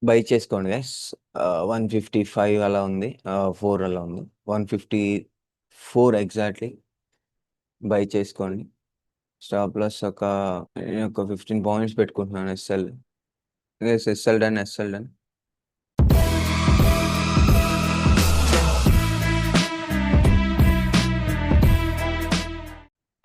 By చేసుకోండి guys. 155 అలా ఉంది, 4 అలా ఉంది. 154 ఎగ్జాక్ట్లీ బై చేసుకోండి. స్టాప్ లాస్ నేను ఒక 15 పాయింట్స్ పెట్టుకుంటున్నాను. SL done.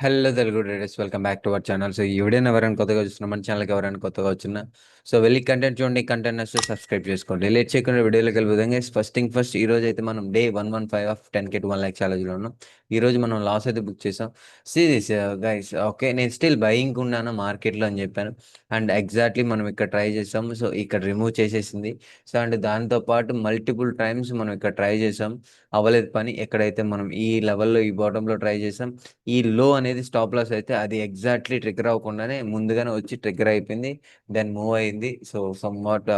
Hello Telugu traders, welcome back to our channel. So ఎవరైనా ఎవరైనా కొత్తగా చూస్తున్నా మన ఛానల్కి ఎవరైనా కొత్తగా వచ్చినా సో వెళ్ళి కంటెంట్ చూడండి, కంటెంట్ నచ్చితే సబ్స్క్రైబ్ చేసుకోండి. లేట్ చేయకుండా వీడియోలోకి వెళ్ళిపోదాం. ఫస్ట్ థింగ్ ఫస్ట్, ఈ రోజు అయితే మనం day 115 of 10K to 1 lakh ఛాలెంజ్లో ఉన్నాం. ఈ రోజు మనం లాస్ అయితే బుక్ చేసాం. సీరియస్ గైస్, ఓకే నేను స్టిల్ బయింగ్ ఉన్నాను మార్కెట్లో అని చెప్పాను. అండ్ ఎగ్జాక్ట్లీ మనం ఇక్కడ ట్రై చేసాం. సో ఇక్కడ రిమూవ్ చేసేసింది. సో అండ్ దాంతోపాటు మల్టిపుల్ టైమ్స్ మనం ఇక్కడ ట్రై చేసాం, అవ్వలేదు పని. ఎక్కడైతే మనం ఈ లెవెల్లో ఈ బాటంలో ట్రై చేసాం, ఈ లో అనేది స్టాప్ లాస్ అయితే అది ఎగ్జాక్ట్లీ ట్రిగ్గర్ అవ్వకుండానే ముందుగానే వచ్చి ట్రిగ్గర్ అయిపోయింది, దెన్ మూవ్ అయింది. సో సమ్ వాట్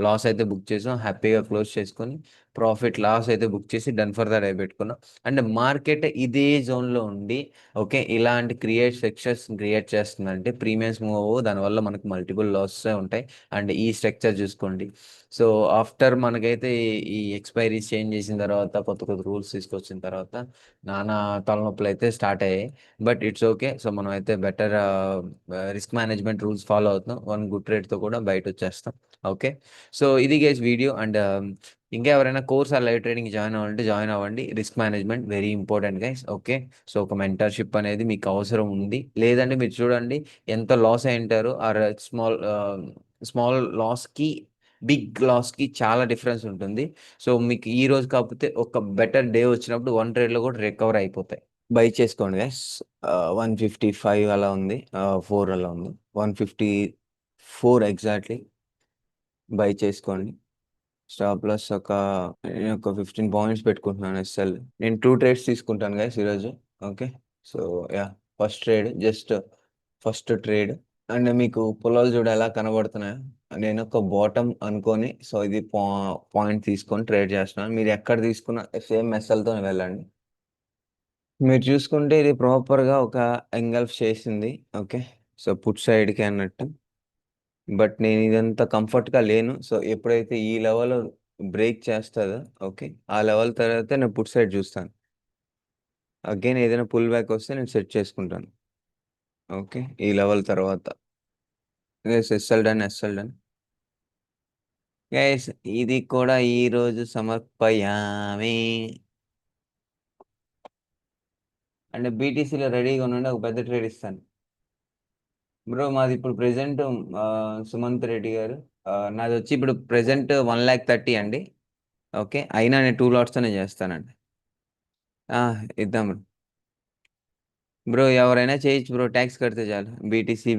లాస్ అయితే బుక్ చేసాం, హ్యాపీగా క్లోజ్ చేసుకొని ప్రాఫిట్ లాస్ అయితే బుక్ చేసి డన్ ఫర్ ద డే పెట్టుకున్నాం. అండ్ మార్కెట్ ఇదే జోన్లో ఉండి ఓకే ఇలాంటి సెక్షన్స్ క్రియేట్ చేస్తుందంటే ప్రీమియమ్స్ మూవ్ అవ్వవు, దానివల్ల మనకు మల్టిపుల్ లాసెస్ ఉంటాయి. అండ్ ఈ స్ట్రక్చర్ చూసుకోండి. సో ఆఫ్టర్ మనకైతే ఈ ఎక్స్పైరీస్ చేంజ్ చేసిన తర్వాత కొత్త కొత్త రూల్స్ తీసుకొచ్చిన తర్వాత నానా తలనొప్పులు అయితే స్టార్ట్ అయ్యాయి. But it's okay. సో మనం అయితే better risk management rules follow అవుతున్నాం. వన్ గుడ్ ట్రేడ్తో కూడా బయట వచ్చేస్తాం. ఓకే, సో ఇది గైస్ వీడియో. అండ్ ఇంకా ఎవరైనా కోర్స్ ఆ లైవ్ ట్రేడింగ్ జాయిన్ అవ్వాలంటే జాయిన్ అవ్వండి. Risk management very important guys. Okay, so ఒక మెంటర్షిప్ అనేది మీకు అవసరం ఉంది. లేదంటే మీరు చూడండి ఎంత లాస్ అయి ఉంటారు. ఆర్ స్మాల్ స్మాల్ లాస్కి బిగ్ లాస్కి చాలా డిఫరెన్స్ ఉంటుంది. సో మీకు ఈ రోజు కాకపోతే ఒక బెటర్ డే వచ్చినప్పుడు 1 ట్రేడ్లో కూడా రికవర్ అయిపోతాయి. బై చేసుకోండి గైస్. 155 అలా ఉంది, 4 అలా ఉంది. 154 ఎగ్జాక్ట్లీ బై చేసుకోండి. స్టాప్ లాస్ నేను ఒక 15 పాయింట్స్ పెట్టుకుంటున్నాను. నేను 2 ట్రేడ్స్ తీసుకుంటాను గైస్ ఈరోజు. Okay, so yeah, first trade. And మీకు పొలాలు చూడ ఎలా కనబడుతున్నాయో, నేను ఒక బాటమ్ అనుకొని సో ఇది పాయింట్ తీసుకొని ట్రేడ్ చేస్తున్నాను. మీరు ఎక్కడ తీసుకున్న సేమ్ మెస్ఎల్తో వెళ్ళండి. మీరు చూసుకుంటే ఇది ప్రాపర్గా ఒక ఎంగల్ఫ్ చేసింది. ఓకే, సో పుట్ సైడ్కి అన్నట్టు. బట్ నేను ఇదంతా కంఫర్ట్గా లేను. సో ఎప్పుడైతే ఈ లెవెల్ బ్రేక్ చేస్తుందో ఓకే ఆ లెవెల్ తర్వాత నేను పుట్ సైడ్ చూస్తాను. అగైన్ ఏదైనా పుల్ బ్యాక్ వస్తే నేను సెట్ చేసుకుంటాను. ఓకే, ఈ లెవెల్ తర్వాత ఎస్ఎల్ డన్. గైస్ ఇది కూడా ఈ రోజు సమర్పయామి. అంటే బీటీసీలో రెడీగా ఉండండి, ఒక పెద్ద ట్రేడ్ ఇస్తాను. బ్రో మాది ఇప్పుడు ప్రెసెంట్ సుమంత్ రెడ్డి గారు, నాది వచ్చి ఇప్పుడు ప్రెసెంట్ 1,30,000 అండి. ఓకే, అయినా నేను 2 లాట్స్తోనే చేస్తానండి. ఇద్దాం బ్రో, ఎవరైనా చేయొచ్చు బ్రో, ట్యాక్స్ కడితే చాలు. బీటీసీ.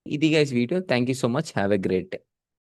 ఇది guys video. Thank you so much, have a great day.